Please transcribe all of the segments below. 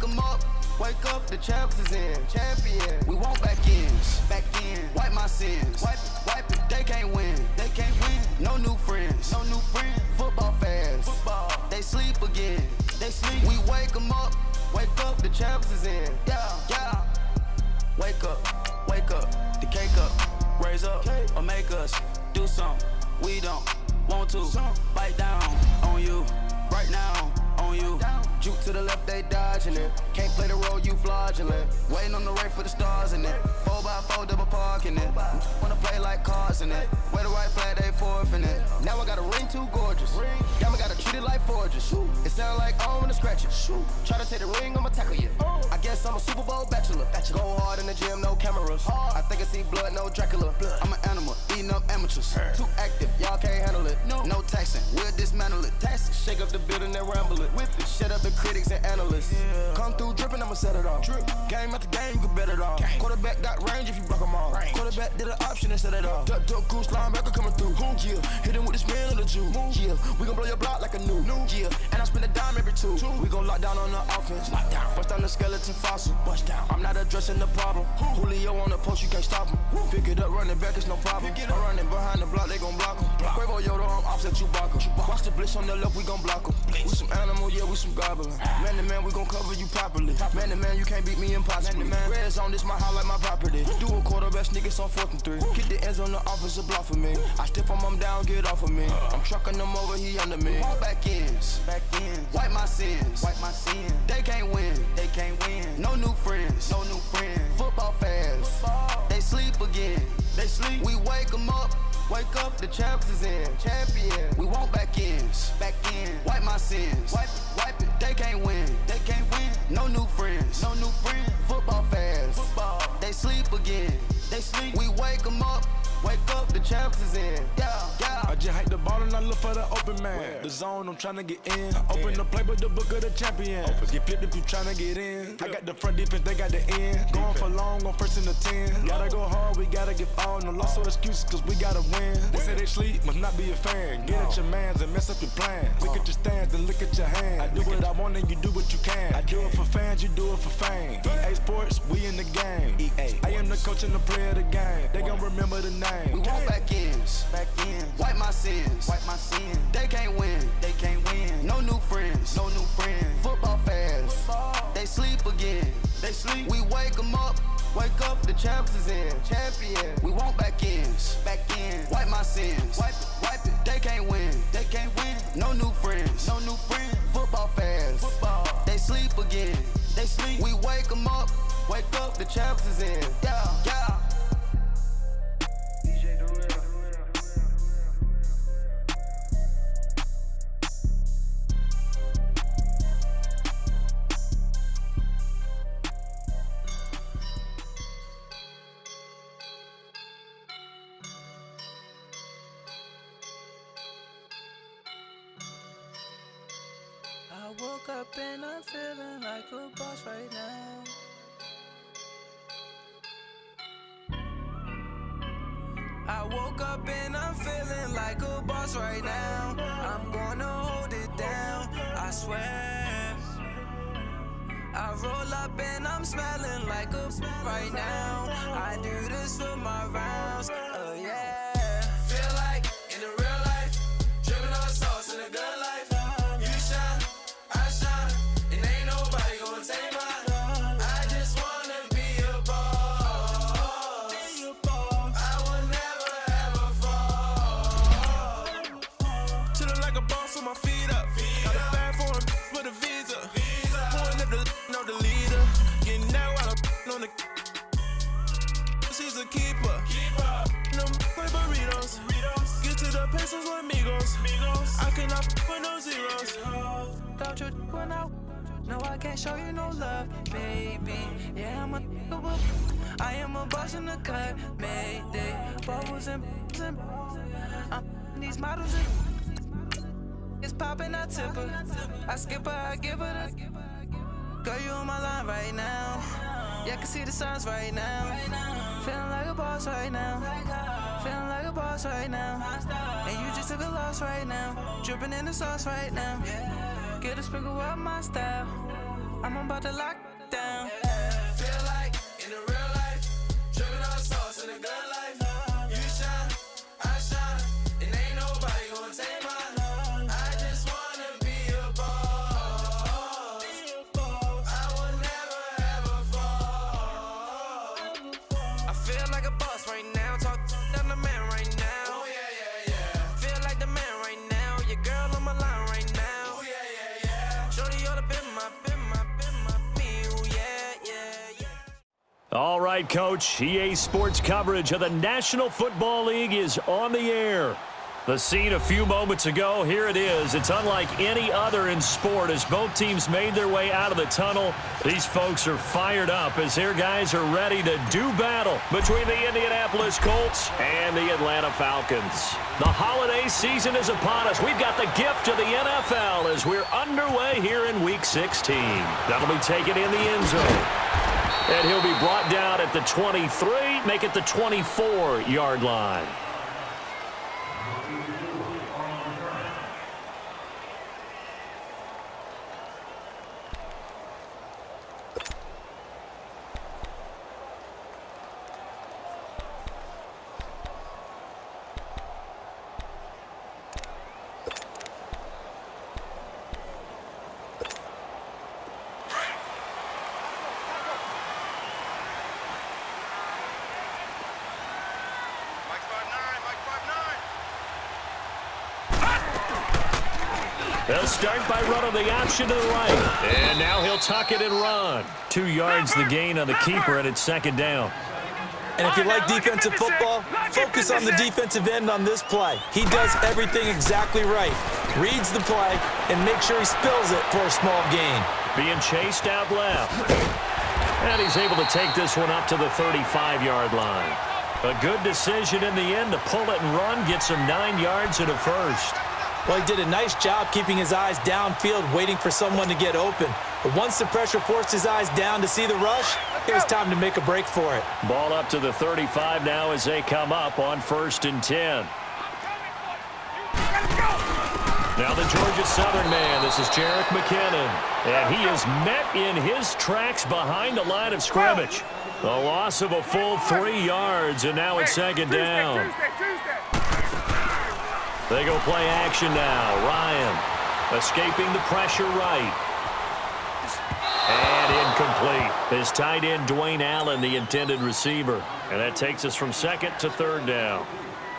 wake 'em up, wake up, the champs is in, champion. We want back ends, back in, wipe my sins, wipe it, they can't win, no new friends, football fans, they sleep again, we wake 'em up, the champs is in, yeah, wake up, the cake up, raise up, or make us do something we don't want to, bite down on you, right now, on you, juke to the left, they dodging it, can't play the role, you fraudulent, waiting on the right for the stars in it, 4x4 double parking it, wanna play like cars in it, wear the right flag, they forfeiting it, now I got a ring too gorgeous, damn I gotta treat it like forges, it sound like I wanna scratch it, try to take the ring, I'ma tackle you, I guess I'm a Super Bowl bachelor, go hard in the gym, no cameras, I think I see blood, no Dracula, I'm an animal, eating up amateurs, too active, y'all can't handle it, no taxing, we'll dismantle it, shake up the building and ramble it, whip it, shut up the critics and analysts, come through dripping, I'ma set it off, game after game, you can bet it off, quarterback got range if you block them all, quarterback did an option and set it off, duck, goose, linebacker coming through, yeah, hit him with the spin of the Jew, yeah, we gon' blow your block like a new, yeah, and I spend a dime every two, we gon' lock down on the offense, bust down the skeleton fossil, I'm not addressing the problem, Julio on the post, you can't stop him, pick it up, running back, it's no problem, I'm running behind the block, they gon' block him, Quavo Yoda, I'm offset Chewbacca, watch the blitz on the left, we gon' block him, we some animal, yeah, we some goblin, man to man, we gon' cover you properly, man to man, you can't beat me impossibly, red zone, this my highlight, my property, do a quarterback, niggas on 4th and 3, get the ends on the offensive block for me, I stiff him down, get off of me, I'm trucking them over, he under me, all back ends, wipe my sins, they can't win, no new friends, football fans, they sleep again, we wake 'em up, the champs is in, champion, we want back ends, wipe my sins, wipe it, they can't win, no new friends, football fans, they sleep again, we wake 'em up, the champs is in, yeah. I just hike the ball and I look for the open man. The zone, I'm tryna get in. Open the playbook, the book of the champion. Get flipped if you tryna get in. I got the front defense, they got the end. Going for long, on 1st and the 10. Gotta go hard, we gotta give all. No loss or excuses, cause we gotta win. They say they sleep, must not be a fan. Get at your mans and mess up your plans. Look at your stands and look at your hands. I do what I want and you do what you can. I do it for fans, you do it for fame. EA Sports, we in the game. I am the coach and the player of the game. They gon' remember the name. We want back ends, wipe my sins, they can't win, no new friends, football fans, they sleep again, we wake 'em up, the champs is in, champion, we want back ends, wipe my sins, wipe it, they can't win, no new friends, football fans, they sleep again, we wake 'em up, the champs is in, yeah. I woke up and I'm feeling like a boss right now. I woke up and I'm feeling like a boss right now. I'm gonna hold it down, I swear. I roll up and I'm smelling like a right now. I do this for my rounds, oh yeah. Feel like in the real life, dripping on sauce in the good life. You shine, I shine, and ain't nobody gonna take mine. I just wanna be a boss. I will never ever fall. Chillin' like a boss with my feet up. Got a bag for him with a visa. Pulling up the know the leader. Getting that while I'm on the. She's a keeper. No play burritos. Get to the pesos with amigos. I cannot with no zeros. Got your one out. No, I can't show you no love, baby. Yeah, I am a boss in the cut, Mayday. Bubbles and I'm these models and it's popping, I tip her. I skip her, I give her the. Girl, you on my line right now. Yeah, I can see the signs right now. Feeling like a boss right now. Feeling like a boss right now. And you just took a loss right now. Dripping in the sauce right now. Get a sprinkle up my style. I'm about to lock down. Feel like in the real life, dripping all sauce in the good life. You shine, I shine, and ain't nobody gonna take mine. I just wanna be a boss. I will never ever fall. I feel like a boss right now. Talk to the man right now. Oh yeah. Feel like the man right now. Your girl on my line right now. Oh yeah. Shorty oughta been my me. Ooh, yeah. All right, Coach. EA Sports coverage of the National Football League is on the air. The scene a few moments ago, here it is. It's unlike any other in sport as both teams made their way out of the tunnel. These folks are fired up as their guys are ready to do battle between the Indianapolis Colts and the Atlanta Falcons. The holiday season is upon us. We've got the gift of the NFL as we're underway here in Week 16. That'll be taken in the end zone. And he'll be brought down at the 23, make it the 24-yard line. They'll start by running the option to the right. And now he'll tuck it and run. 2 yards the gain on the keeper, and it's second down. And if you like defensive football, focus on the defensive end on this play. He does everything exactly right. Reads the play and makes sure he spills it for a small gain. Being chased out left. And he's able to take this one up to the 35-yard line. A good decision in the end to pull it and run, get some 9 yards and a first. Well, he did a nice job keeping his eyes downfield, waiting for someone to get open. But once the pressure forced his eyes down to see the rush, it was time to make a break for it. Ball up to the 35 now as they come up on 1st and 10. Now the Georgia Southern man, this is Jerick McKinnon. And he is met in his tracks behind the line of scrimmage. The loss of a full 3 yards, and now it's second down. They go play action now. Ryan escaping the pressure right. And incomplete. His tight end, Dwayne Allen, the intended receiver. And that takes us from 2nd to 3rd down.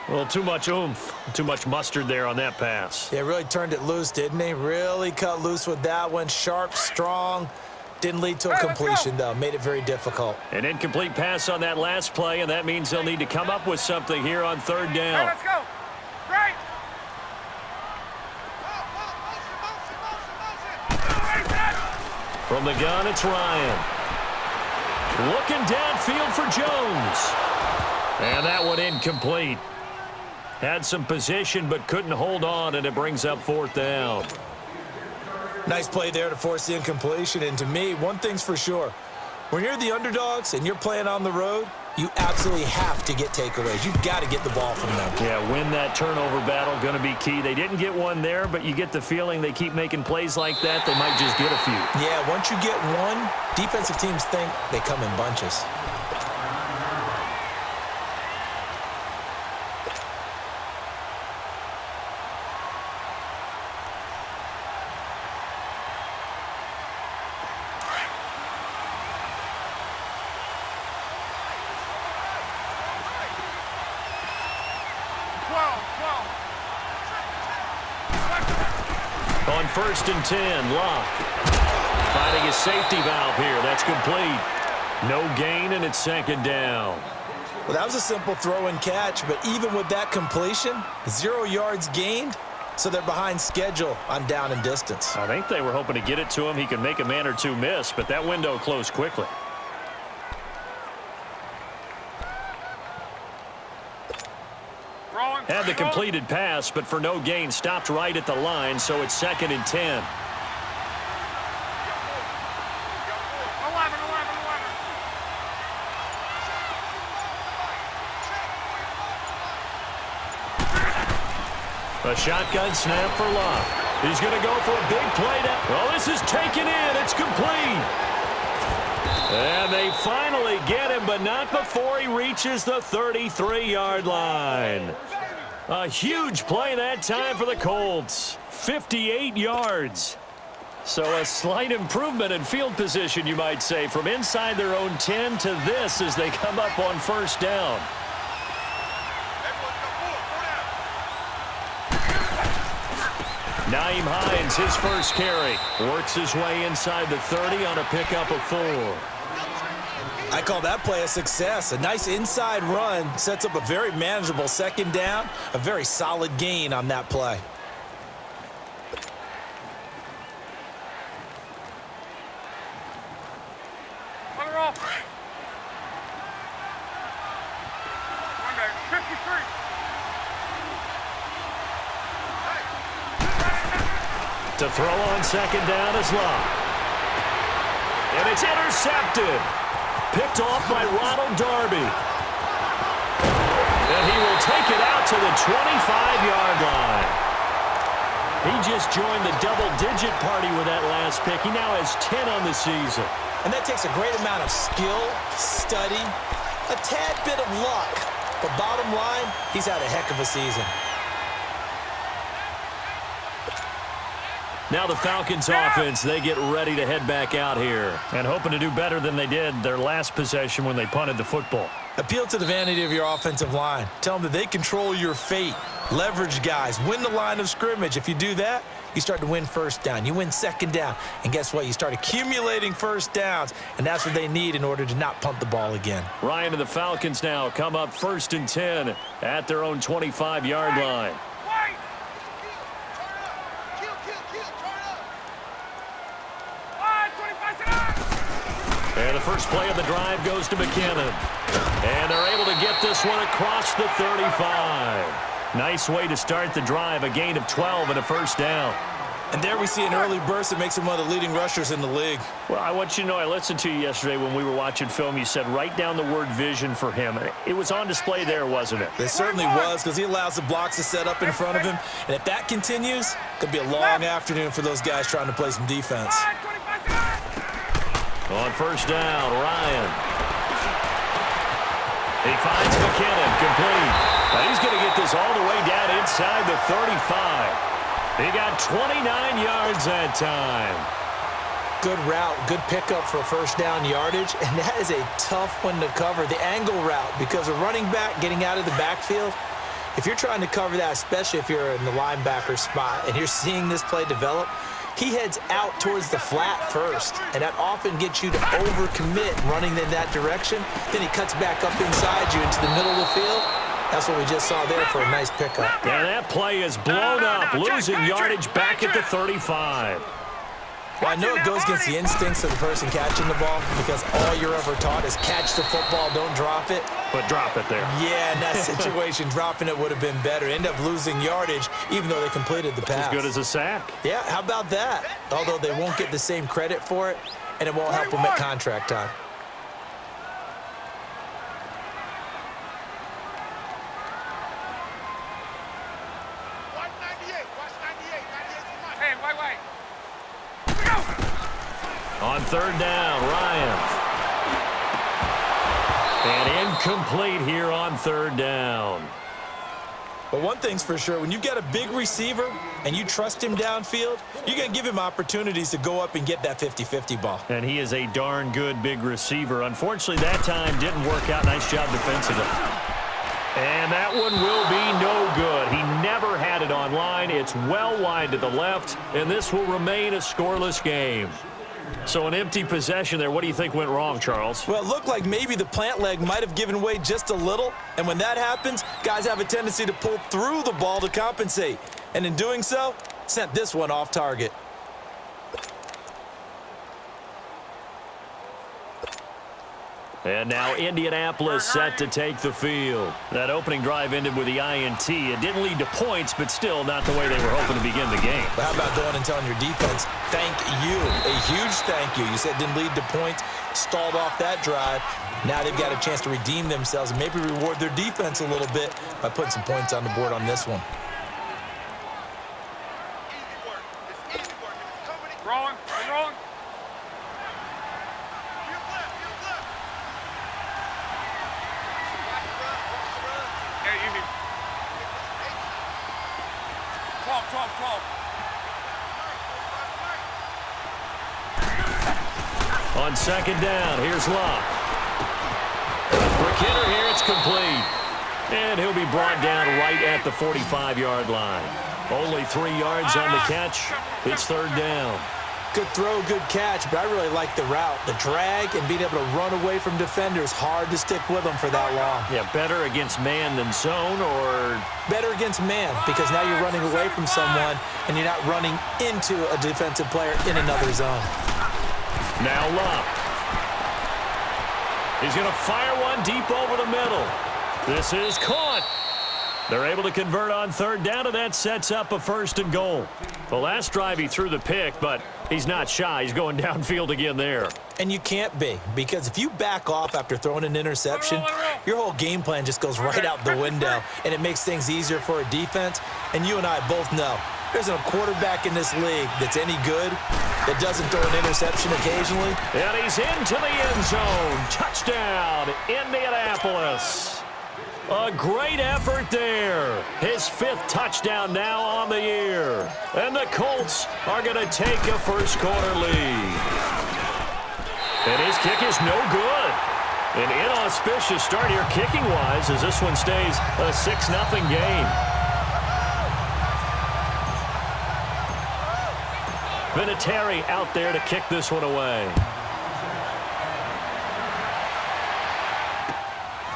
Well, too much oomph, too much mustard there on that pass. Yeah, really turned it loose, didn't he? Really cut loose with that one. Sharp, strong. Didn't lead to a completion, though. Made it very difficult. An incomplete pass on that last play, and that means they'll need to come up with something here on 3rd down. Hey, let's go. Right. From the gun, it's Ryan. Looking downfield for Jones. And that one incomplete. Had some position but couldn't hold on, and it brings up 4th down. Nice play there to force the incompletion. And to me, one thing's for sure. When you're the underdogs and you're playing on the road, you absolutely have to get takeaways. You've got to get the ball from them. Yeah, win that turnover battle, going to be key. They didn't get one there, but you get the feeling they keep making plays like that, they might just get a few. Yeah, once you get one, defensive teams think they come in bunches. On 1st and 10, Locke finding a safety valve here. That's complete. No gain, and it's second down. Well, that was a simple throw and catch, but even with that completion, 0 yards gained, so they're behind schedule on down and distance. I think they were hoping to get it to him. He could make a man or two miss, but that window closed quickly. Had the completed pass, but for no gain, stopped right at the line, so it's 2nd and 10. A shotgun snap for Locke. He's going to go for a big play down. Well, this is taken in. It's complete. And they finally get him, but not before he reaches the 33-yard line. A huge play that time for the Colts. 58 yards. So a slight improvement in field position, you might say, from inside their own 10 to this as they come up on first down. Nyheim Hines, his first carry. Works his way inside the 30 on a pickup of 4. I call that play a success. A nice inside run sets up a very manageable second down. A very solid gain on that play. To throw on second down is Love. And it's intercepted. Picked off by Ronald Darby. And he will take it out to the 25-yard line. He just joined the double-digit party with that last pick. He now has 10 on the season. And that takes a great amount of skill, study, a tad bit of luck. But bottom line, he's had a heck of a season. Now the Falcons offense, they get ready to head back out here. And hoping to do better than they did their last possession when they punted the football. Appeal to the vanity of your offensive line. Tell them that they control your fate. Leverage guys. Win the line of scrimmage. If you do that, you start to win first down. You win second down. And guess what? You start accumulating first downs. And that's what they need in order to not punt the ball again. Ryan and the Falcons now come up 1st and 10 at their own 25-yard line. And the first play of the drive goes to McKinnon. And they're able to get this one across the 35. Nice way to start the drive, a gain of 12 and a first down. And there we see an early burst that makes him one of the leading rushers in the league. Well, I want you to know, I listened to you yesterday when we were watching film. You said write down the word vision for him. It was on display there, wasn't it? It certainly was, because he allows the blocks to set up in front of him. And if that continues, it could be a long afternoon for those guys trying to play some defense. On first down, Ryan. He finds McKinnon, complete. Now he's going to get this all the way down inside the 35. He got 29 yards that time. Good route, good pickup for first down yardage, and that is a tough one to cover, the angle route, because a running back getting out of the backfield, if you're trying to cover that, especially if you're in the linebacker spot and you're seeing this play develop, he heads out towards the flat first, and that often gets you to overcommit running in that direction. Then he cuts back up inside you into the middle of the field. That's what we just saw there for a nice pickup. Yeah, that play is blown up, losing yardage back at the 35. Well, I know it goes against the instincts of the person catching the ball, because all you're ever taught is catch the football, don't drop it. But drop it there. Yeah, in that situation, dropping it would have been better. End up losing yardage, even though they completed the pass. As good as a sack. Yeah, how about that? Although they won't get the same credit for it, and it won't help them at contract time. On third down, Ryan. And incomplete here on third down. But one thing's for sure, when you've got a big receiver and you trust him downfield, you're going to give him opportunities to go up and get that 50-50 ball. And he is a darn good big receiver. Unfortunately, that time didn't work out. Nice job defensively. And that one will be no good. He never had it on line. It's well wide to the left, and this will remain a scoreless game. So an empty possession there. What do you think went wrong, Charles? Well, it looked like maybe the plant leg might have given way just a little. And when that happens, guys have a tendency to pull through the ball to compensate. And in doing so, sent this one off target. And now Indianapolis set to take the field. That opening drive ended with the INT. It didn't lead to points, but still not the way they were hoping to begin the game. But how about going and telling your defense, thank you, a huge thank you. You said it didn't lead to points, stalled off that drive. Now they've got a chance to redeem themselves and maybe reward their defense a little bit by putting some points on the board on this one. Rolling. Rolling. Hey, you need 12. On second down, here's Locke. For Kidder here, it's complete. And he'll be brought down right at the 45-yard line. Only 3 yards on the catch. It's third down. Good throw, good catch, but I really like the route. The drag and being able to run away from defenders, hard to stick with them for that long. Yeah, better against man than zone, or? Better against man, because now you're running away from someone and you're not running into a defensive player in another zone. Now Locke. He's going to fire one deep over the middle. This is caught. They're able to convert on third down, and that sets up a 1st and goal. The last drive he threw the pick, but he's not shy. He's going downfield again there. And you can't be, because if you back off after throwing an interception, your whole game plan just goes right out the window, and it makes things easier for a defense. And you and I both know there's a quarterback in this league that's any good that doesn't throw an interception occasionally. And he's into the end zone. Touchdown, Indianapolis. A great effort there. His 5th touchdown now on the year. And the Colts are going to take a first-quarter lead. And his kick is no good. An inauspicious start here kicking-wise as this one stays a 6-0 game. Vinatieri out there to kick this one away.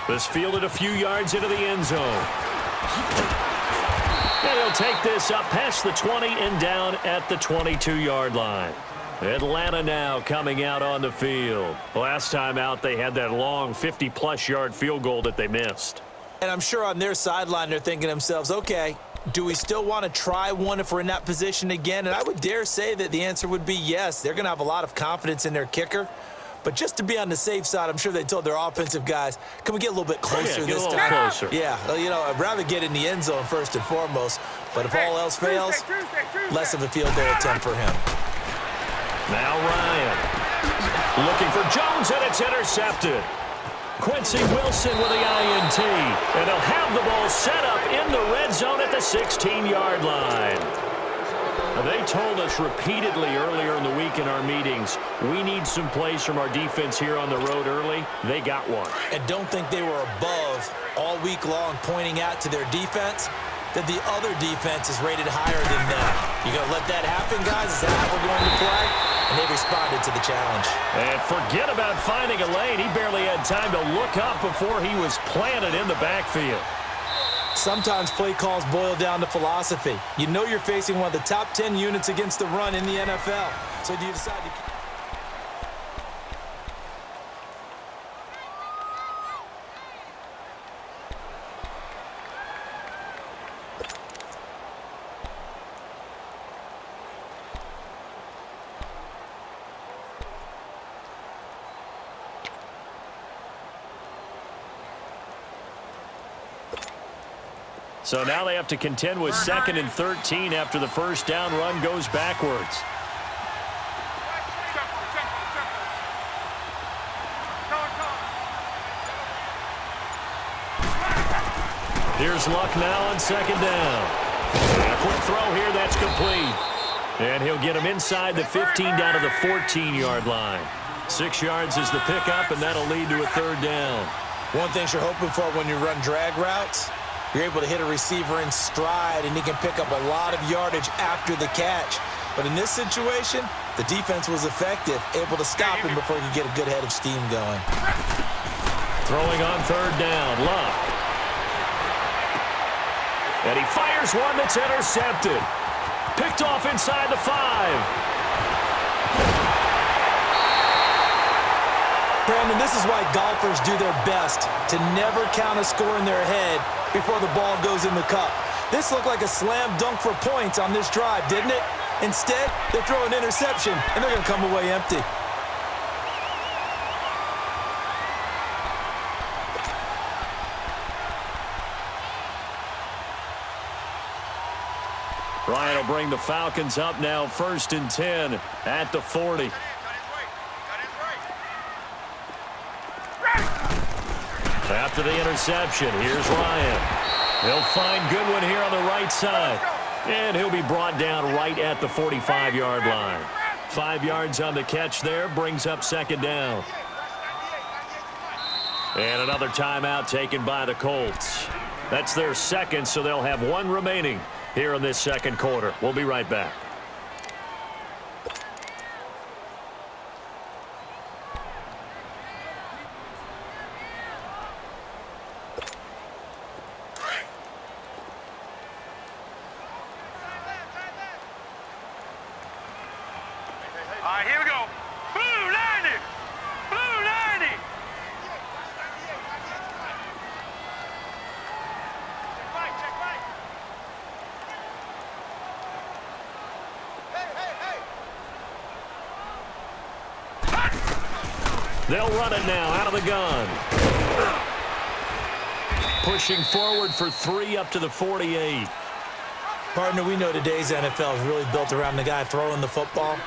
This fielded a few yards into the end zone. And he'll take this up past the 20 and down at the 22-yard line. Atlanta now coming out on the field. Last time out, they had that long 50-plus yard field goal that they missed. And I'm sure on their sideline they're thinking to themselves, okay, do we still want to try one if we're in that position again? And I would dare say that the answer would be yes. They're going to have a lot of confidence in their kicker. But just to be on the safe side, I'm sure they told their offensive guys, can we get a little bit closer this time? Get a little closer. Yeah, well, you know, I'd rather get in the end zone first and foremost. But if all else fails, less of a field goal attempt for him. Now Ryan. Looking for Jones, and it's intercepted. Quincy Wilson with the INT. And they'll have the ball set up in the red zone at the 16-yard line. They told us repeatedly earlier in the week in our meetings, we need some plays from our defense here on the road early. They got one. And don't think they were above all week long pointing out to their defense that the other defense is rated higher than them. You going to let that happen, guys? Is that how we're going to play? And they responded to the challenge. And forget about finding a lane. He barely had time to look up before he was planted in the backfield. Sometimes play calls boil down to philosophy. You know you're facing one of the top 10 units against the run in the NFL. So do you decide to... So now they have to contend with 2nd and 13 after the first down run goes backwards. Here's Luck now on 2nd down. And a quick throw here, that's complete. And he'll get him inside the 15 down to the 14-yard line. 6 yards is the pickup, and that'll lead to a 3rd down. One thing you're hoping for when you run drag routes, you're able to hit a receiver in stride, and he can pick up a lot of yardage after the catch. But in this situation, the defense was effective, able to stop him before he could get a good head of steam going. Throwing on 3rd down, Luck. And he fires one that's intercepted. Picked off inside the 5. Brandon, this is why golfers do their best to never count a score in their head before the ball goes in the cup. This looked like a slam dunk for points on this drive, didn't it? Instead, they throw an interception, and they're going to come away empty. Ryan will bring the Falcons up now 1st and 10 at the 40. After the interception, here's Ryan. He'll find Goodwin here on the right side. And he'll be brought down right at the 45-yard line. 5 yards on the catch there, brings up 2nd down. And another timeout taken by the Colts. That's their 2nd, so they'll have 1 remaining here in this 2nd quarter. We'll be right back. All right, here we go. Blue 90! Blue 90! Check right. They'll run it now out of the gun. Pushing forward for 3 up to the 48. Partner, we know today's NFL is really built around the guy throwing the football.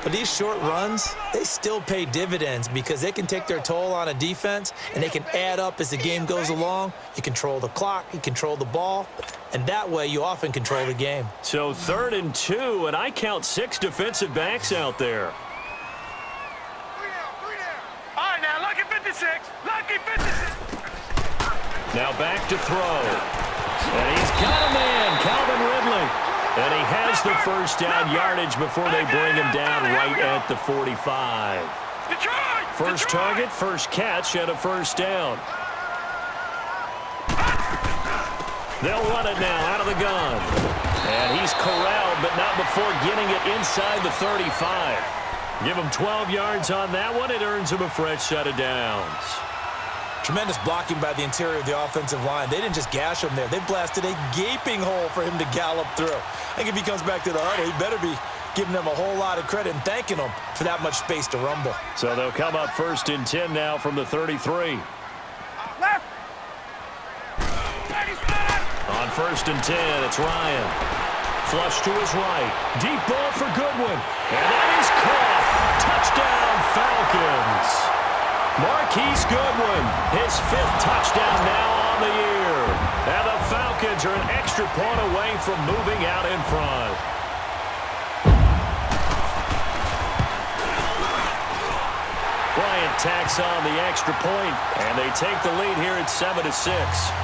But these short runs, they still pay dividends because they can take their toll on a defense and they can add up as the game goes along. You control the clock, you control the ball, and that way you often control the game. So 3rd and 2, and I count 6 defensive backs out there. 3 down. All right, now, lucky 56. Lucky 56. Now back to throw. And he's got a man, Calvin Ridley. And he has the 1st down yardage before they bring him down right at the 45. First target, 1st catch, and a 1st down. They'll run it now out of the gun. And he's corralled, but not before getting it inside the 35. Give him 12 yards on that one. It earns him a fresh set of downs. Tremendous blocking by the interior of the offensive line. They didn't just gash him there. They blasted a gaping hole for him to gallop through. I think if he comes back to the huddle, he better be giving them a whole lot of credit and thanking them for that much space to rumble. So they'll come up 1st and 10 now from the 33. Left. On 1st and 10, it's Ryan. Flush to his right. Deep ball for Goodwin. And that is caught. Touchdown, Falcons. Marquise Goodwin, his 5th touchdown now on the year. And the Falcons are an extra point away from moving out in front. Bryant tacks on the extra point, and they take the lead here at 7-6.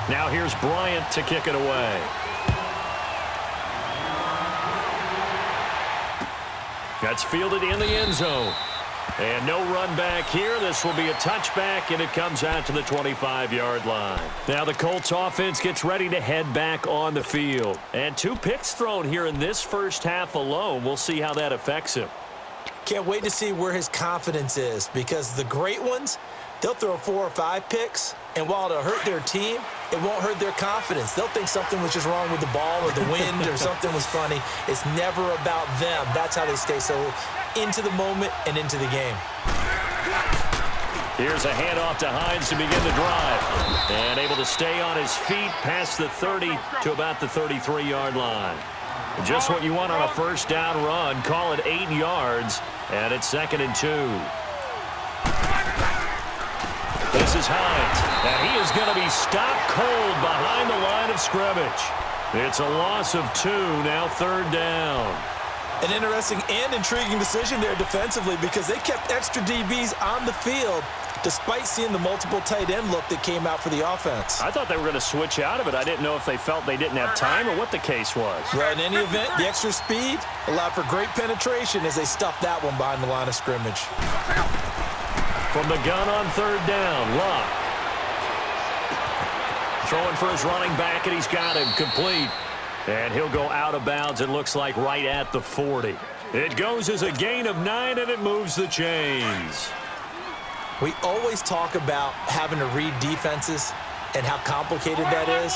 Now here's Bryant to kick it away. That's fielded in the end zone. And no run back here. This will be a touchback, and it comes out to the 25-yard line. Now the Colts offense gets ready to head back on the field. And 2 picks thrown here in this first half alone. We'll see how that affects him. Can't wait to see where his confidence is because the great ones, they'll throw 4 or 5 picks, and while it'll hurt their team, it won't hurt their confidence. They'll think something was just wrong with the ball or the wind or something was funny. It's never about them. That's how they stay so into the moment and into the game. Here's a handoff to Hines to begin the drive. And able to stay on his feet past the 30 to about the 33-yard line. Just what you want on a 1st down run. Call it 8 yards, and it's 2nd and 2. This is Hines, and he is going to be stopped cold behind the line of scrimmage. It's a loss of 2, now 3rd down. An interesting and intriguing decision there defensively because they kept extra DBs on the field despite seeing the multiple tight end look that came out for the offense. I thought they were going to switch out of it. I didn't know if they felt they didn't have time or what the case was. Well, in any event, the extra speed allowed for great penetration as they stuffed that one behind the line of scrimmage. From the gun on 3rd down, Luck. Throwing for his running back, and he's got him complete. And he'll go out of bounds, it looks like right at the 40. It goes as a gain of 9, and it moves the chains. We always talk about having to read defenses and how complicated that is.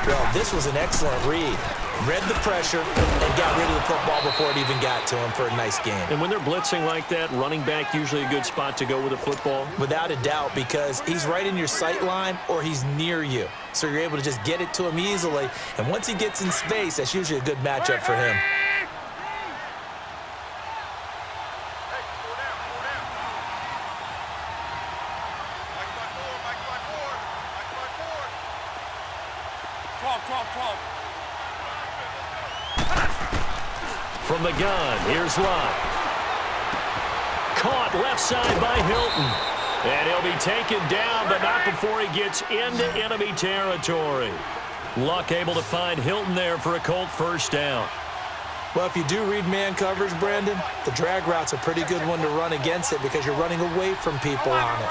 Well, this was an excellent read. read the pressure, and got rid of the football before it even got to him for a nice gain. And when they're blitzing like that, running back usually a good spot to go with a football? Without a doubt, because he's right in your sight line or he's near you. So you're able to just get it to him easily. And once he gets in space, that's usually a good matchup for him. From the gun, here's Locke. Caught left side by Hilton. And he'll be taken down, but not before he gets into enemy territory. Luck able to find Hilton there for a Colt first down. Well, if you do read man coverage, Brandon, the drag route's a pretty good one to run against it because you're running away from people on it.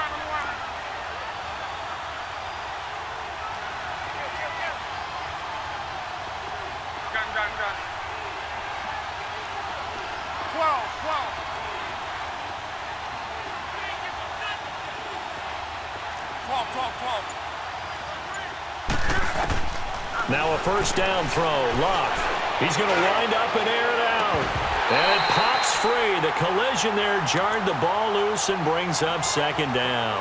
Now a first down throw. Locke. He's going to wind up and air it out. And it pops free. The collision there jarred the ball loose and brings up second down.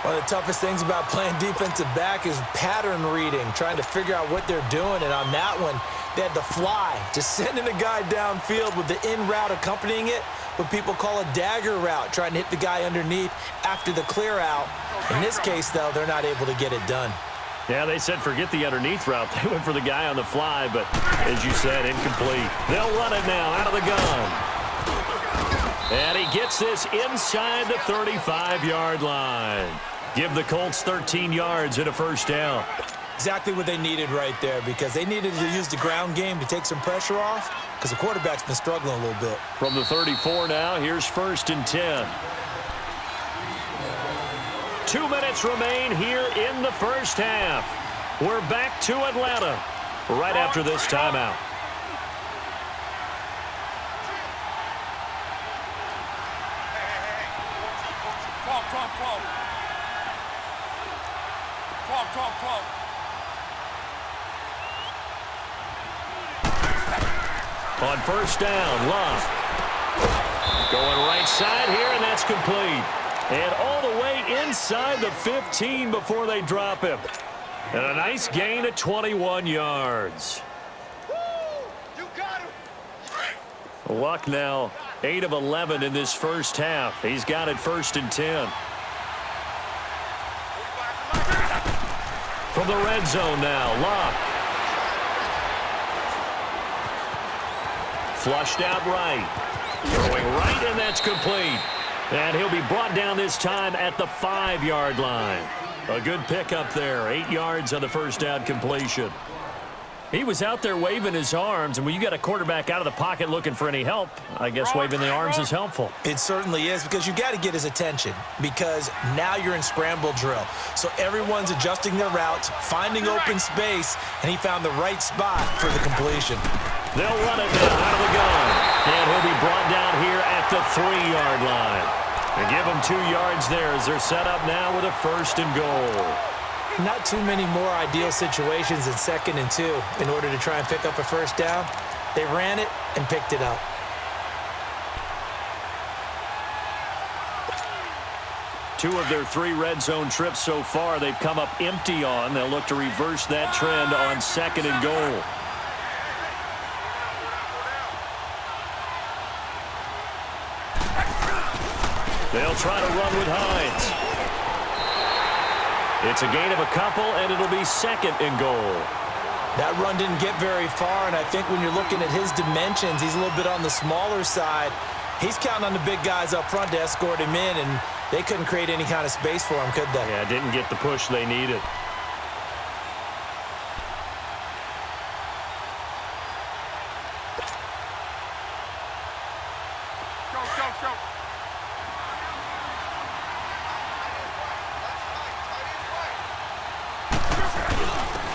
One of the toughest things about playing defensive back is pattern reading, trying to figure out what they're doing. And on that one, they had the fly, just sending a guy downfield with the in route accompanying it, what people call a dagger route, trying to hit the guy underneath after the clear out. In this case, though, they're not able to get it done. Yeah, they said forget the underneath route. They went for the guy on the fly, but as you said, incomplete. They'll run it now out of the gun. And he gets this inside the 35-yard line. Give the Colts 13 yards and a first down. Exactly what they needed right there because they needed to use the ground game to take some pressure off because the quarterback's been struggling a little bit. From the 34 now, here's 1st and 10. 2 minutes remain here in the first half. We're back to Atlanta right after this timeout. On first down, Love. Going right side here, and that's complete. And all the way inside the 15 before they drop him. And a nice gain at 21 yards. Luck now 8 of 11 in this first half. He's got it 1st and 10. From the red zone now, Luck. Flushed out right. Throwing right, and that's complete. And he'll be brought down this time at the 5-yard line. A good pickup there. 8 yards on the first down completion. He was out there waving his arms, and when you got a quarterback out of the pocket looking for any help, I guess waving the arms is helpful. It certainly is because you got to get his attention because now you're in scramble drill. So everyone's adjusting their routes, finding open space, and he found the right spot for the completion. They'll run it now out of the gun. And he'll be brought down here at the 3-yard line. And give them 2 yards there as they're set up now with a 1st and goal. Not too many more ideal situations than 2nd and 2 in order to try and pick up a first down. They ran it and picked it up. Two of their 3 red zone trips so far they've come up empty on. They'll look to reverse that trend on 2nd and goal. They'll try to run with Hines. It's a gain of a couple, and it'll be 2nd and goal. That run didn't get very far, and I think when you're looking at his dimensions, he's a little bit on the smaller side. He's counting on the big guys up front to escort him in, and they couldn't create any kind of space for him, could they? Yeah, didn't get the push they needed.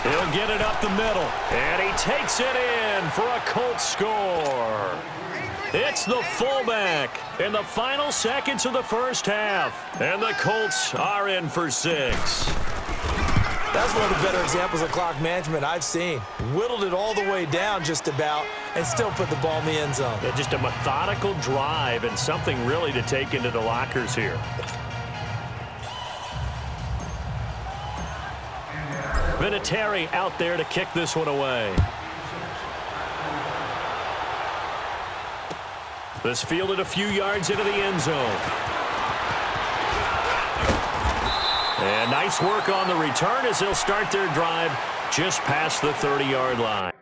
He'll get it up the middle, and he takes it in for a Colts score. It's the fullback in the final seconds of the first half, and the Colts are in for 6. That's one of the better examples of clock management I've seen. Whittled it all the way down just about and still put the ball in the end zone. Yeah, just a methodical drive and something really to take into the lockers here. Vinatieri out there to kick this one away. This fielded a few yards into the end zone. And nice work on the return as they'll start their drive just past the 30-yard line.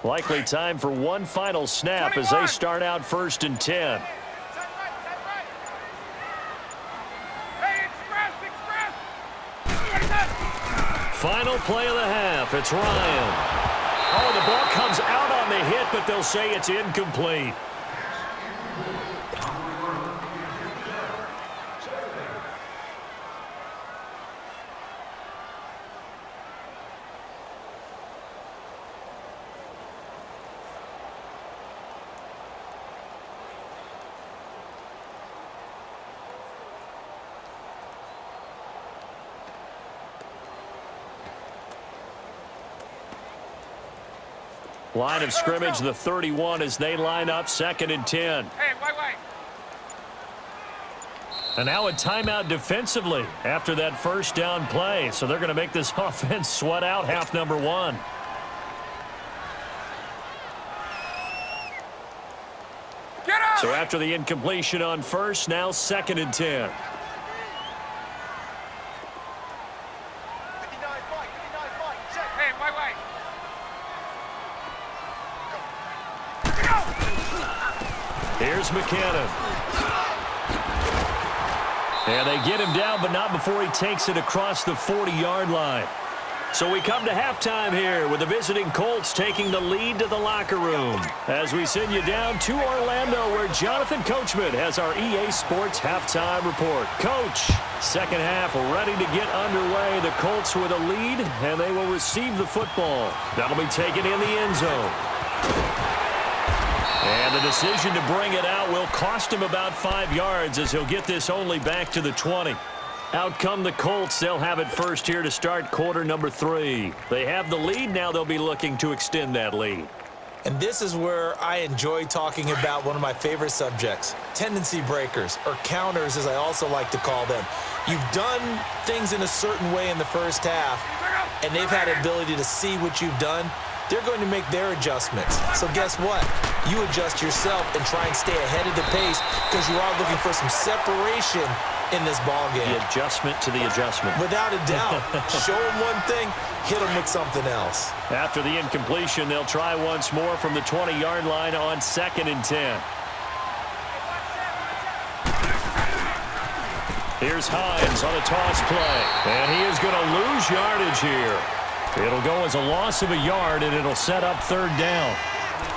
Likely time for one final snap 21. As they start out 1st and 10. Final play of the half. It's Ryan. Oh, the ball comes out on the hit, but they'll say it's incomplete. Line of scrimmage, the 31 as they line up 2nd and 10. Hey, wait. And now a timeout defensively after that 1st down play. So they're going to make this offense sweat out half number 1. Get up! So after the incompletion on 1st, now 2nd and 10. Hey, wait. Here's McKinnon. And they get him down, but not before he takes it across the 40-yard line. So we come to halftime here with the visiting Colts taking the lead to the locker room. As we send you down to Orlando, where Jonathan Coachman has our EA Sports halftime report. Coach, 2nd half ready to get underway. The Colts with a lead, and they will receive the football. That'll be taken in the end zone. And the decision to bring it out will cost him about 5 yards as he'll get this only back to the 20. Out come the Colts. They'll have it first here to start quarter number 3. They have the lead. Now they'll be looking to extend that lead. And this is where I enjoy talking about one of my favorite subjects, tendency breakers, or counters as I also like to call them. You've done things in a certain way in the first half, and they've had the ability to see what you've done. They're going to make their adjustments. So guess what? You adjust yourself and try and stay ahead of the pace because you are looking for some separation in this ball game. The adjustment to the adjustment. Without a doubt. Show them one thing, hit them with something else. After the incompletion, they'll try once more from the 20-yard line on 2nd and 10. Here's Hines on a toss play. And he is going to lose yardage here. It'll go as a loss of a yard, and it'll set up 3rd down.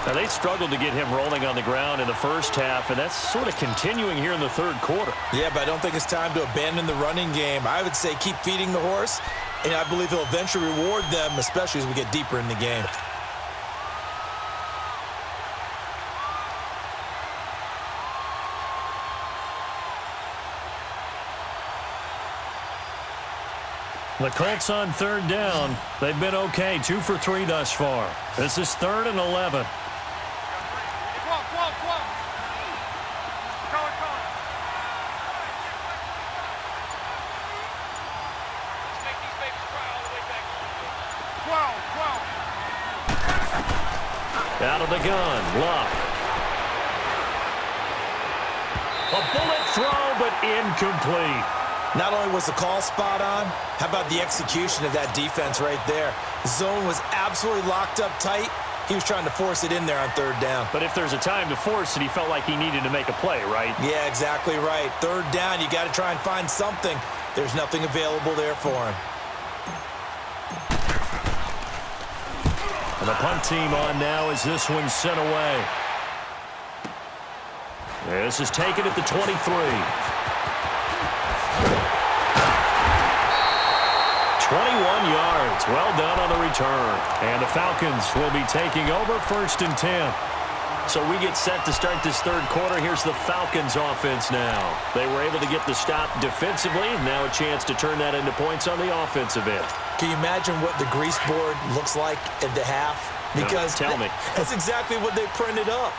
Now, they struggled to get him rolling on the ground in the first half, and that's sort of continuing here in the third quarter. Yeah, but I don't think it's time to abandon the running game. I would say keep feeding the horse, and I believe he'll eventually reward them, especially as we get deeper in the game. The Colts on third down. They've been okay, 2 for 3 thus far. This is 3rd and 11. Out of the gun, Luck. A bullet throw, but incomplete. Not only was the call spot on, how about the execution of that defense right there? The zone was absolutely locked up tight. He was trying to force it in there on third down. But if there's a time to force it, he felt like he needed to make a play, right? Yeah, exactly right. Third down, you got to try and find something. There's nothing available there for him. And the punt team on now as this one's sent away. This is taken at the 23. 21 yards. Well done on the return. And the Falcons will be taking over 1st and 10. So we get set to start this third quarter. Here's the Falcons offense now. They were able to get the stop defensively. Now a chance to turn that into points on the offensive end. Can you imagine what the grease board looks like at the half? Because no, tell me. That's exactly what they printed up.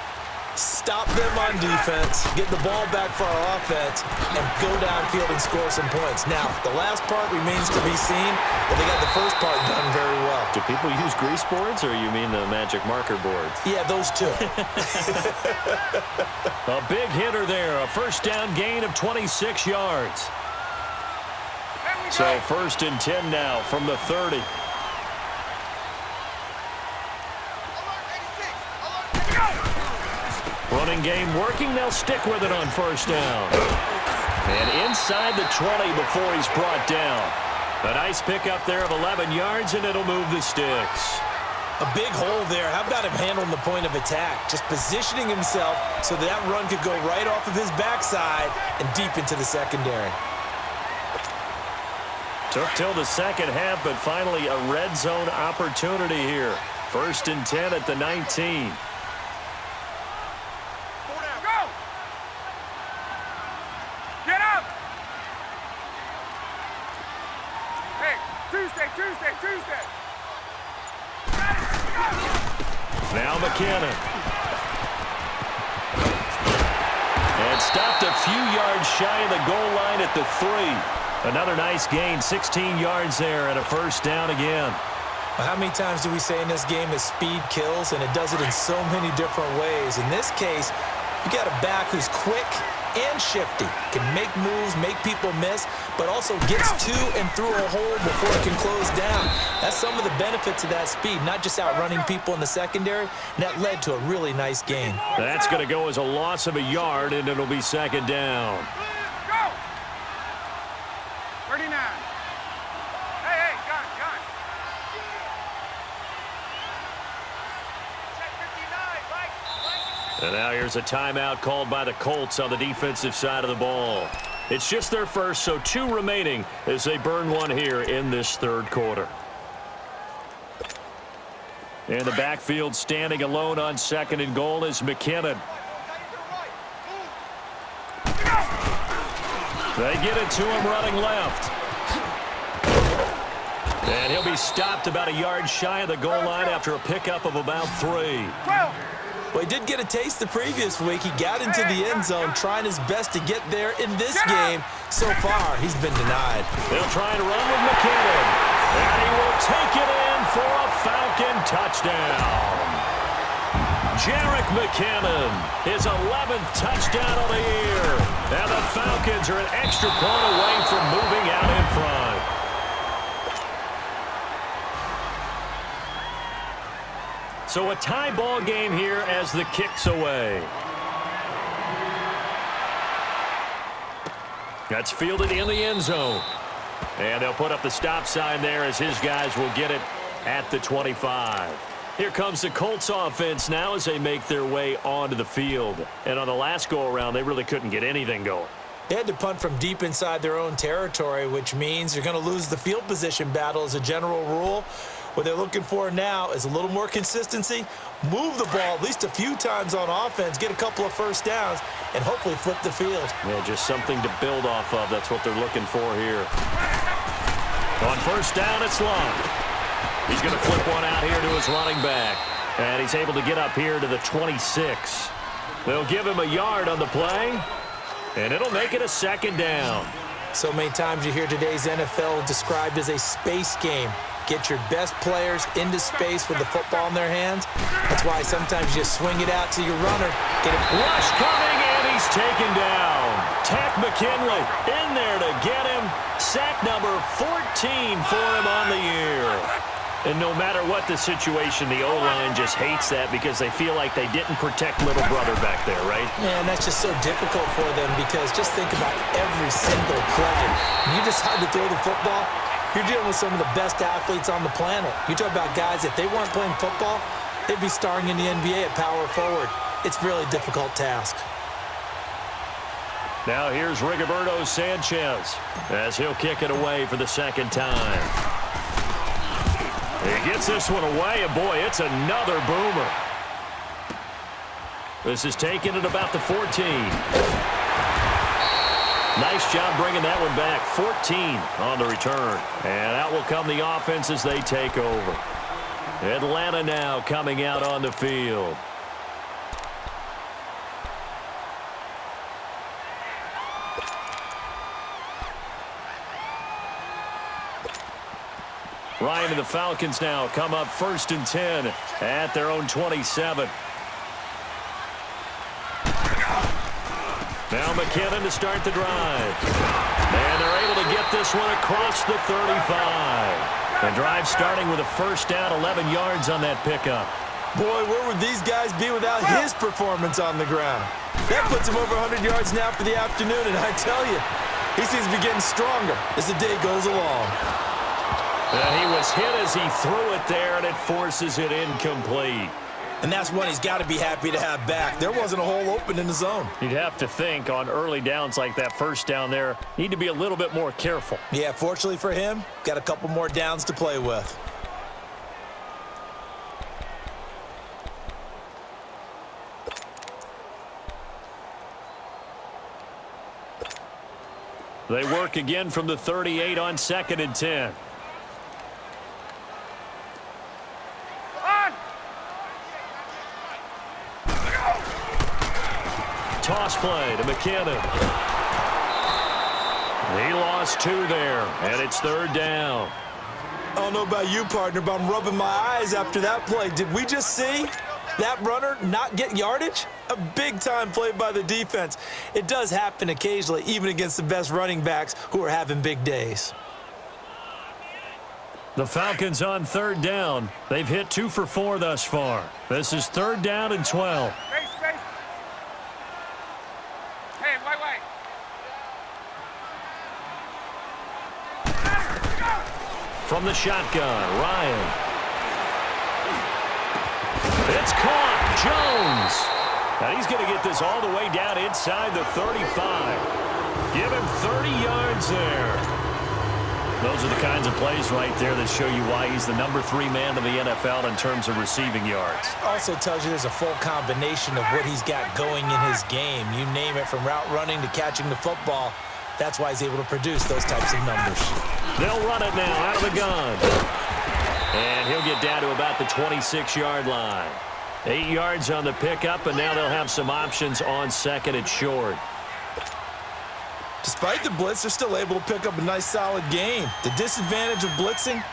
Stop them on defense, get the ball back for our offense, and go downfield and score some points. Now, the last part remains to be seen, but they got the first part done very well. Do people use grease boards, or you mean the magic marker boards? Yeah, those two. A big hitter there, a first down gain of 26 yards. So 1st and 10 now from the 30. Running game working. They'll stick with it on 1st down. And inside the 20 before he's brought down. A nice pickup there of 11 yards, and it'll move the sticks. A big hole there. How about him handling the point of attack? Just positioning himself so that run could go right off of his backside and deep into the secondary. Took till the second half, but finally a red zone opportunity here. 1st and 10 at the 19. Tuesday. Now McKinnon. And stopped a few yards shy of the goal line at the 3. Another nice gain, 16 yards there, and a 1st down again. Well, how many times do we say in this game that speed kills, and it does it in so many different ways? In this case, you got a back who's quick and shifty, can make moves, make people miss, but also gets to and through a hole before it can close down. That's some of the benefits of that speed, not just outrunning people in the secondary, and that led to a really nice gain. That's going to go as a loss of a yard, and it'll be 2nd down. Go! 39. Hey, gun. Check 59, right? And now here's a timeout called by the Colts on the defensive side of the ball. It's just their first, so 2 remaining as they burn one here in this third quarter. And the backfield standing alone on 2nd and goal is McKinnon. They get it to him running left. And he'll be stopped about a yard shy of the goal line after a pickup of about 3. Well, he did get a taste the previous week. He got into the end zone trying his best to get there in this game. So far, he's been denied. They'll try and run with McKinnon. And he will take it in for a Falcon touchdown. Jerick McKinnon, his 11th touchdown of the year. And the Falcons are an extra point away from moving out in front. So a tie ball game here as the kick's away. That's fielded in the end zone. And they'll put up the stop sign there as his guys will get it at the 25. Here comes the Colts offense now as they make their way onto the field. And on the last go-around, they really couldn't get anything going. They had to punt from deep inside their own territory, which means you're going to lose the field position battle as a general rule. What they're looking for now is a little more consistency, move the ball at least a few times on offense, get a couple of first downs, and hopefully flip the field. Yeah, just something to build off of. That's what they're looking for here. On first down, it's Love. He's going to flip one out here to his running back. And he's able to get up here to the 26. They'll give him a yard on the play, and it'll make it a second down. So many times you hear today's NFL described as a space game. Get your best players into space with the football in their hands. That's why sometimes you just swing it out to your runner. Get it. Rush coming, and he's taken down. Tack McKinley in there to get him. Sack number 14 for him on the year. And no matter what the situation, the O-line just hates that because they feel like they didn't protect little brother back there, right? Man, that's just so difficult for them because just think about every single play. When you decide to throw the football, you're dealing with some of the best athletes on the planet. You talk about guys, if they weren't playing football, they'd be starring in the NBA at power forward. It's a really difficult task. Now here's Rigoberto Sanchez as he'll kick it away for the second time. He gets this one away, and boy, it's another boomer. This is taken at about the 14. Nice job bringing that one back. 14 on the return. And out will come the offense as they take over. Atlanta now coming out on the field. Ryan and the Falcons now come up 1st and 10 at their own 27. Now McKinnon to start the drive. And they're able to get this one across the 35. The drive starting with a first down, 11 yards on that pickup. Boy, where would these guys be without his performance on the ground? That puts him over 100 yards now for the afternoon, and I tell you, he seems to be getting stronger as the day goes along. He was hit as he threw it there, and it forces it incomplete. And that's one he's got to be happy to have back. There wasn't a hole open in the zone. You'd have to think on early downs like that first down there, need to be a little bit more careful. Yeah, fortunately for him, got a couple more downs to play with. They work again from the 38 on 2nd and 10. Toss play to McKinnon. He lost 2 there, and it's 3rd down. I don't know about you, partner, but I'm rubbing my eyes after that play. Did we just see that runner not get yardage? A big-time play by the defense. It does happen occasionally, even against the best running backs who are having big days. The Falcons on 3rd down. They've hit 2 for 4 thus far. This is 3rd down and 12. Hey, wait. From the shotgun, Ryan. It's caught. Jones. And he's going to get this all the way down inside the 35. Give him 30 yards there. Those are the kinds of plays right there that show you why he's the #3 man in the NFL in terms of receiving yards. Also tells you there's a full combination of what he's got going in his game. You name it, from route running to catching the football. That's why he's able to produce those types of numbers. They'll run it now out of the gun. And he'll get down to about the 26-yard line. 8 yards on the pickup, and now they'll have some options on 2nd and short. Despite the blitz, they're still able to pick up a nice, solid gain. The disadvantage of blitzing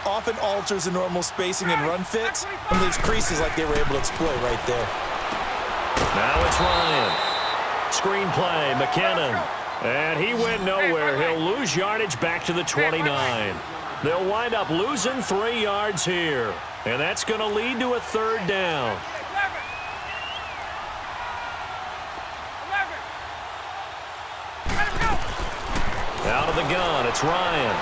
often alters the normal spacing and run fits and leaves creases like they were able to exploit right there. Now it's Ryan. Screen play, McKinnon. And he went nowhere. He'll lose yardage back to the 29. They'll wind up losing 3 yards here. And that's going to lead to a 3rd down. Out of the gun, it's Ryan.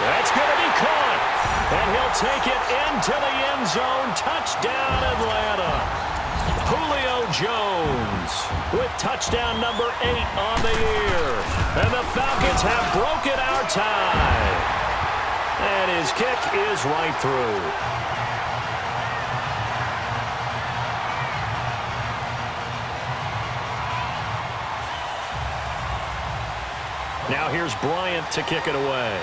That's going to be caught. And he'll take it into the end zone. Touchdown, Atlanta. Julio Jones with touchdown number 8 on the year. And the Falcons have broken our tie. And his kick is right through. Now here's Bryant to kick it away.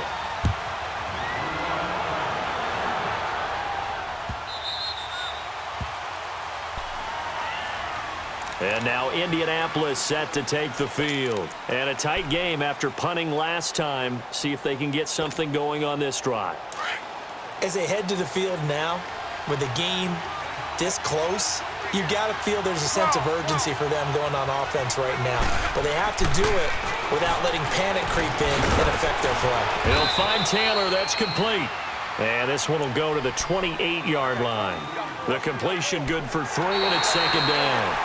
And now Indianapolis set to take the field. And a tight game after punting last time. See if they can get something going on this drive. As they head to the field now, with the game this close, you've got to feel there's a sense of urgency for them going on offense right now. But they have to do it without letting panic creep in and affect their play. He'll find Taylor. That's complete. And this one will go to the 28-yard line. The completion good for 3, and it's second down.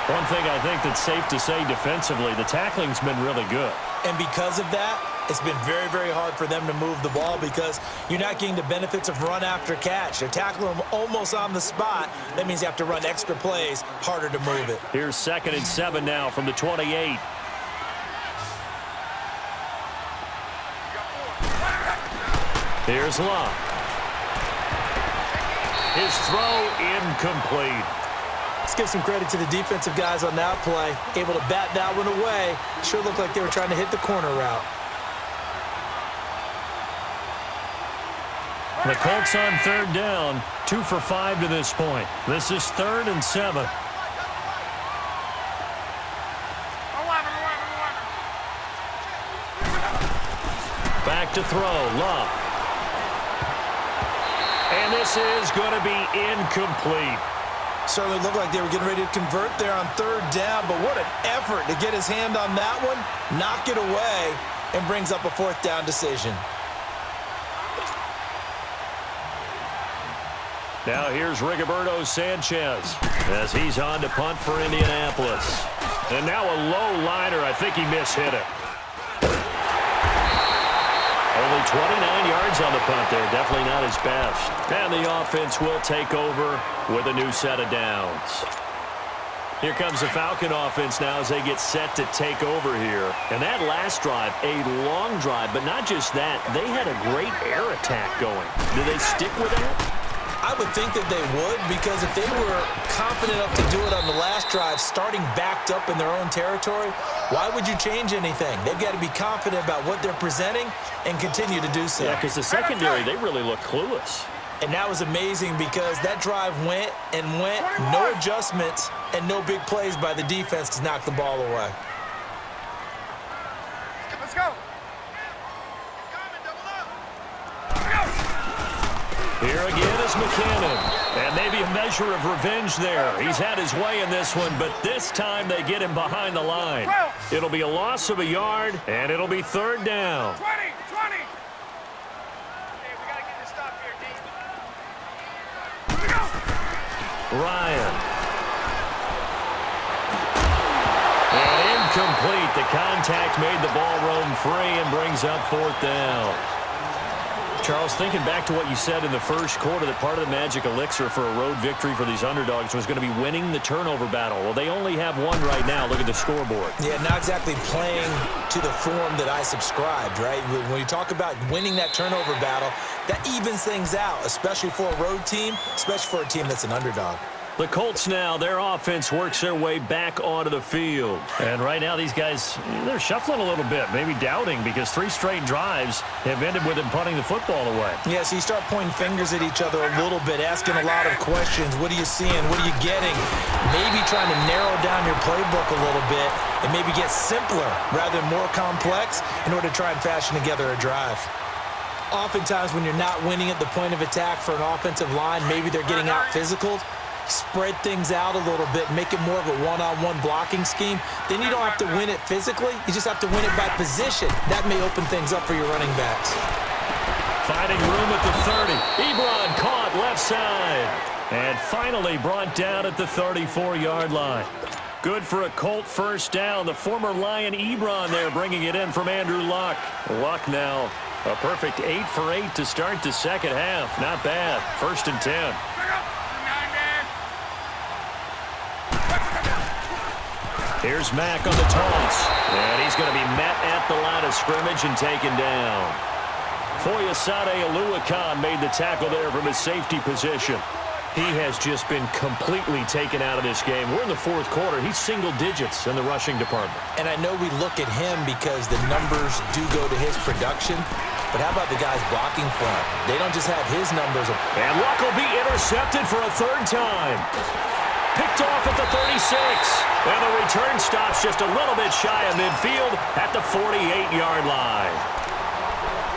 One thing I think that's safe to say defensively, the tackling's been really good. And because of that, it's been very, very hard for them to move the ball because you're not getting the benefits of run after catch. They're tackling them almost on the spot. That means you have to run extra plays, harder to move it. Here's 2nd and 7 now from the 28. Here's Love. His throw incomplete. Let's give some credit to the defensive guys on that play. Able to bat that one away. Sure looked like they were trying to hit the corner route. The Colts on 3rd down, 2 for 5 to this point. This is 3rd and 7. Back to throw, Love. And this is going to be incomplete. Certainly looked like they were getting ready to convert there on 3rd down, but what an effort to get his hand on that one, knock it away, and brings up a 4th down decision. Now here's Rigoberto Sanchez as he's on to punt for Indianapolis. And now a low liner. I think he mishit it. Only 29 yards on the punt there. Definitely not his best. And the offense will take over with a new set of downs. Here comes the Falcon offense now as they get set to take over here. And that last drive, a long drive, but not just that. They had a great air attack going. Do they stick with that? I would think that they would, because if they were confident enough to do it on the last drive, starting backed up in their own territory, why would you change anything? They've got to be confident about what they're presenting and continue to do so. Yeah, because the secondary, they really look clueless. And that was amazing because that drive went and went, no adjustments and no big plays by the defense to knock the ball away. Let's go. Here again is McKinnon. And maybe a measure of revenge there. He's had his way in this one, but this time they get him behind the line. It'll be a loss of a yard, and it'll be 3rd down. 20. Okay, we got to get this stop here, D. Here we go. Ryan. And incomplete. The contact made the ball roam free and brings up 4th down. Charles, thinking back to what you said in the first quarter, that part of the magic elixir for a road victory for these underdogs was going to be winning the turnover battle. Well, they only have one right now. Look at the scoreboard. Yeah, not exactly playing to the form that I subscribed, right? When you talk about winning that turnover battle, that evens things out, especially for a road team, especially for a team that's an underdog. The Colts now, their offense works their way back onto the field. And right now these guys, they're shuffling a little bit, maybe doubting, because 3 straight drives have ended with them punting the football away. Yeah, so you start pointing fingers at each other a little bit, asking a lot of questions. What are you seeing? What are you getting? Maybe trying to narrow down your playbook a little bit and maybe get simpler rather than more complex in order to try and fashion together a drive. Oftentimes when you're not winning at the point of attack for an offensive line, maybe they're getting out physical. Spread things out a little bit, make it more of a one-on-one blocking scheme. Then you don't have to win it physically. You just have to win it by position. That may open things up for your running backs. Finding room at the 30. Ebron caught left side. And finally brought down at the 34-yard line. Good for a Colt 1st down. The former Lion Ebron there bringing it in from Andrew Luck. Luck now A perfect 8 for 8 to start the second half. Not bad. 1st and 10. Here's Mack on the toss. And he's going to be met at the line of scrimmage and taken down. Foyesade Oluwakan made the tackle there from his safety position. He has just been completely taken out of this game. We're in the 4th quarter. He's single digits in the rushing department. And I know we look at him because the numbers do go to his production. But how about the guys blocking for him? They don't just have his numbers. And Luck will be intercepted for a 3rd time. Picked off at the 36. And the return stops just a little bit shy of midfield at the 48-yard line.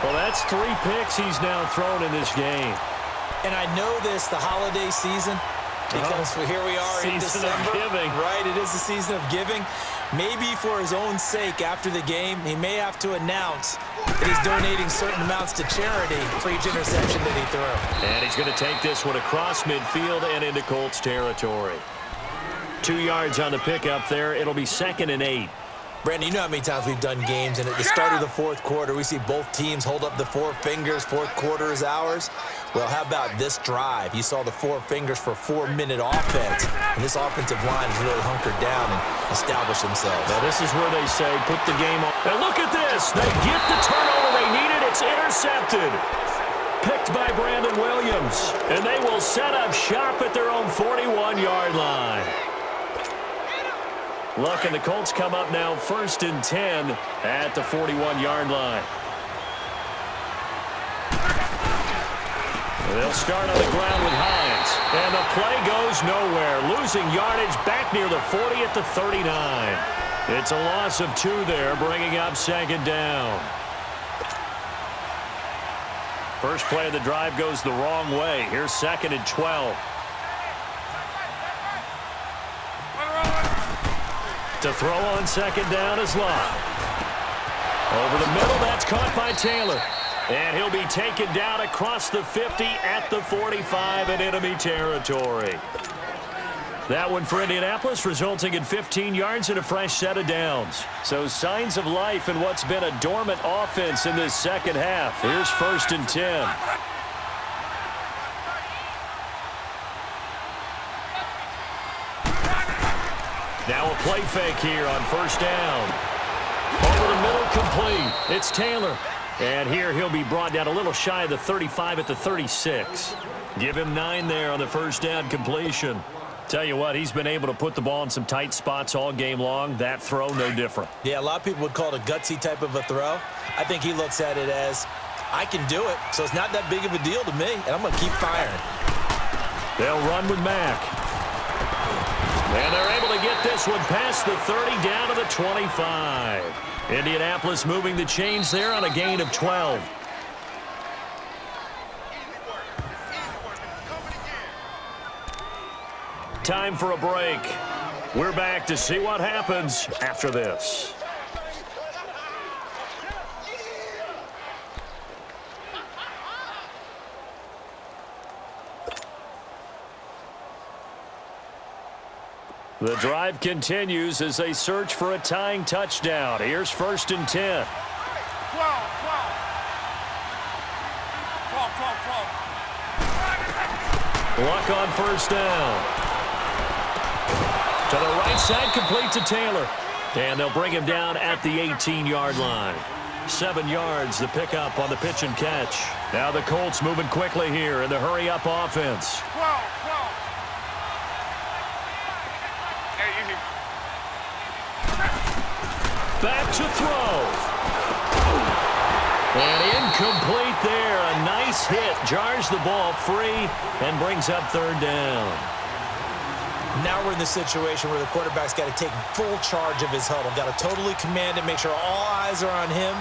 Well, that's 3 picks he's now thrown in this game. And I know this, the holiday season, because here we are in December. Season of giving. Right, it is the season of giving. Maybe for his own sake after the game, he may have to announce that he's donating certain amounts to charity for each interception that he threw. And he's going to take this one across midfield and into Colts territory. 2 yards on the pickup there. It'll be 2nd and 8. Brandon, you know how many times we've done games, and at the start of the 4th quarter, we see both teams hold up the 4 fingers, 4th quarter is ours. Well, how about this drive? You saw the 4 fingers for 4-minute offense, and this offensive line has really hunkered down and established themselves. Now, this is where they say, put the game on. And look at this. They get the turnover they needed. It's intercepted. Picked by Brandon Williams. And they will set up shop at their own 41-yard line. Luck and the Colts come up now 1st and 10 at the 41-yard line. They'll start on the ground with Hines. And the play goes nowhere. Losing yardage back near the 40 at the 39. It's a loss of 2 there, bringing up 2nd down. First play of the drive goes the wrong way. Here's 2nd and 12. To throw on 2nd down is Lott. Over the middle, that's caught by Taylor. And he'll be taken down across the 50 at the 45 in enemy territory. That one for Indianapolis, resulting in 15 yards and a fresh set of downs. So signs of life in what's been a dormant offense in this second half. Here's 1st and 10. Now a play fake here on 1st down. Over the middle, complete. It's Taylor. And here he'll be brought down a little shy of the 35 at the 36. Give him 9 there on the 1st down completion. Tell you what, he's been able to put the ball in some tight spots all game long. That throw, no different. Yeah, a lot of people would call it a gutsy type of a throw. I think he looks at it as, I can do it, so it's not that big of a deal to me, and I'm going to keep firing. They'll run with Mack. And they're able to get this one past the 30 down to the 25. Indianapolis moving the chains there on a gain of 12. Time for a break. We're back to see what happens after this. The drive continues as they search for a tying touchdown. Here's 1st and 10. 12. Luck on 1st down. To the right side, complete to Taylor. And they'll bring him down at the 18-yard line. 7 yards, the pickup on the pitch and catch. Now the Colts moving quickly here in the hurry-up offense. 12. Back to throw. And incomplete there. A nice hit. Jars the ball free and brings up 3rd down. Now we're in the situation where the quarterback's got to take full charge of his huddle. Got to totally command it, make sure all eyes are on him.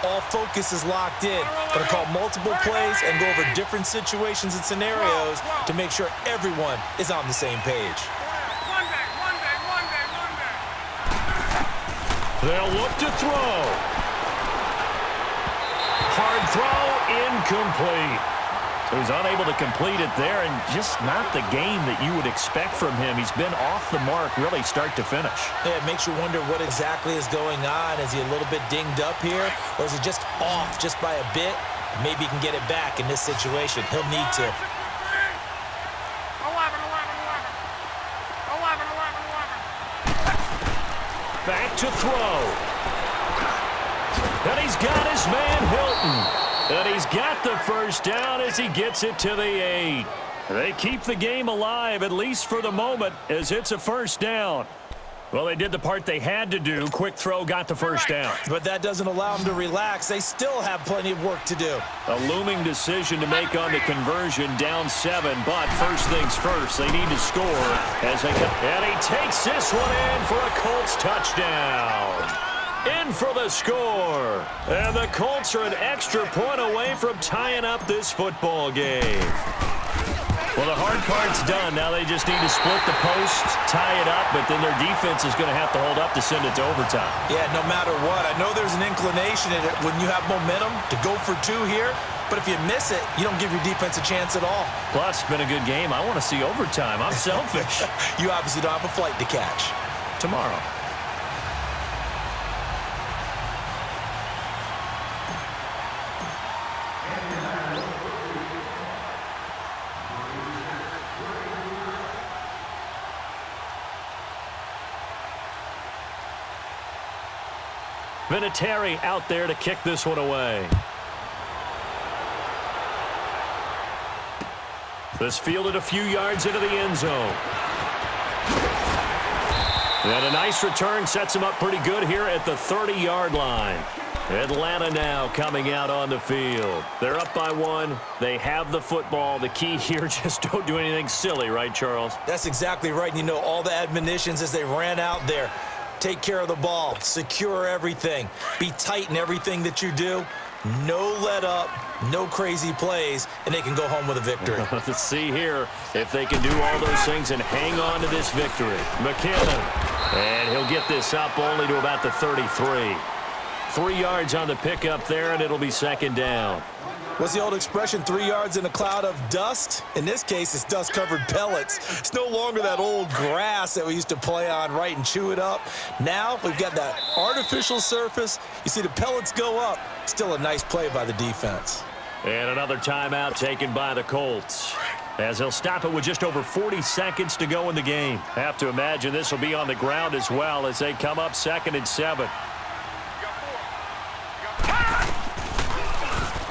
All focus is locked in. Going to call multiple plays and go over different situations and scenarios to make sure everyone is on the same page. They'll look to throw. Hard throw, incomplete. who's unable to complete it there, and just not the game that you would expect from him. He's been off the mark really start to finish. Yeah, it makes you wonder what exactly is going on. Is he a little bit dinged up here, or is he just off just by a bit? Maybe he can get it back in this situation. He'll need to. 11. Back to throw. And he's got his man Hilton. And he's got the first down as he gets it to the 8. They keep the game alive, at least for the moment, as it's a first down. Well, they did the part they had to do. Quick throw got the first down. But that doesn't allow them to relax. They still have plenty of work to do. A looming decision to make on the conversion, down 7. But first things first, they need to score as they come. And he takes this one in for a Colts touchdown. In for the score. And the Colts are an extra point away from tying up this football game. Well, the hard part's done. Now they just need to split the post, tie it up, but then their defense is going to have to hold up to send it to overtime. Yeah, no matter what. I know there's an inclination in it when you have momentum to go for 2 here, but if you miss it, you don't give your defense a chance at all. Plus, it's been a good game. I want to see overtime. I'm selfish. You obviously don't have a flight to catch. Tomorrow. Vinatieri out there to kick this one away. This fielded a few yards into the end zone. And a nice return sets him up pretty good here at the 30-yard line. Atlanta now coming out on the field. They're up by 1. They have the football. The key here, just don't do anything silly, right, Charles? That's exactly right. You know, all the admonitions as they ran out there. Take care of the ball. Secure everything. Be tight in everything that you do. No let up, no crazy plays, and they can go home with a victory. Let's see here if they can do all those things and hang on to this victory. McKinnon, and he'll get this up only to about the 33. 3 yards on the pickup there, and it'll be second down. What's the old expression, 3 yards in a cloud of dust? In this case, it's dust-covered pellets. It's no longer that old grass that we used to play on, right, and chew it up. Now we've got that artificial surface. You see the pellets go up. Still a nice play by the defense. And another timeout taken by the Colts, as he'll stop it with just over 40 seconds to go in the game. Have to imagine this will be on the ground as well as they come up 2nd and 7.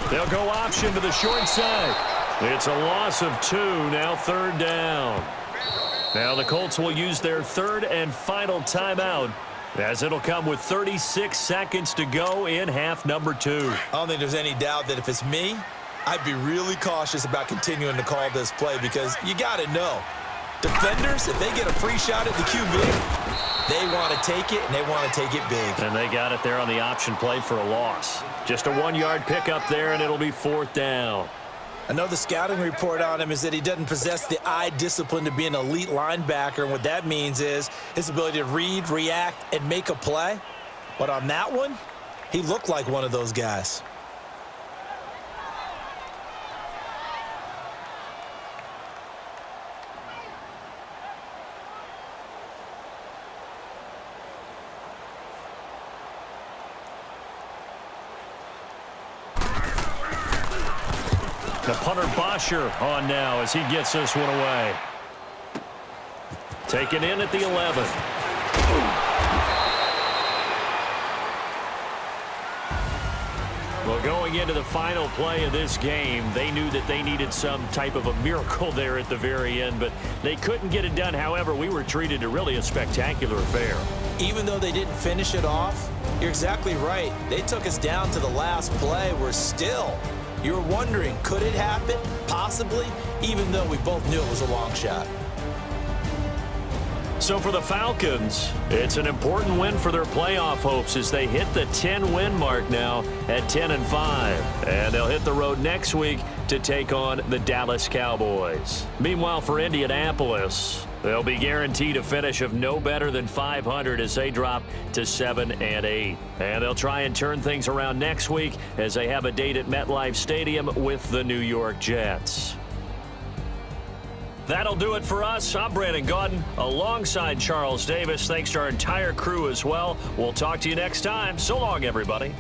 They'll go option to the short side. It's a loss of 2, now 3rd down. Now the Colts will use their 3rd and final timeout, as it'll come with 36 seconds to go in half number 2. I don't think there's any doubt that if it's me, I'd be really cautious about continuing to call this play because you got to know. Defenders, if they get a free shot at the QB, they want to take it, and they want to take it big. And they got it there on the option play for a loss. Just a 1-yard pickup there, and it'll be 4th down. I know the scouting report on him is that he doesn't possess the eye discipline to be an elite linebacker, and what that means is his ability to read, react, and make a play. But on that one, he looked like one of those guys. The punter Bosher on now as he gets this one away. Taken in at the 11. Well, going into the final play of this game, they knew that they needed some type of a miracle there at the very end, but they couldn't get it done. However, we were treated to really a spectacular affair. Even though they didn't finish it off, you're exactly right. They took us down to the last play. We're still... You're wondering, could it happen? Possibly, even though we both knew it was a long shot. So for the Falcons, it's an important win for their playoff hopes as they hit the 10-win mark now at 10-5. And they'll hit the road next week to take on the Dallas Cowboys. Meanwhile, for Indianapolis, they'll be guaranteed a finish of no better than 500 as they drop to 7-8. And they'll try and turn things around next week as they have a date at MetLife Stadium with the New York Jets. That'll do it for us. I'm Brandon Gaudin alongside Charles Davis. Thanks to our entire crew as well. We'll talk to you next time. So long, everybody.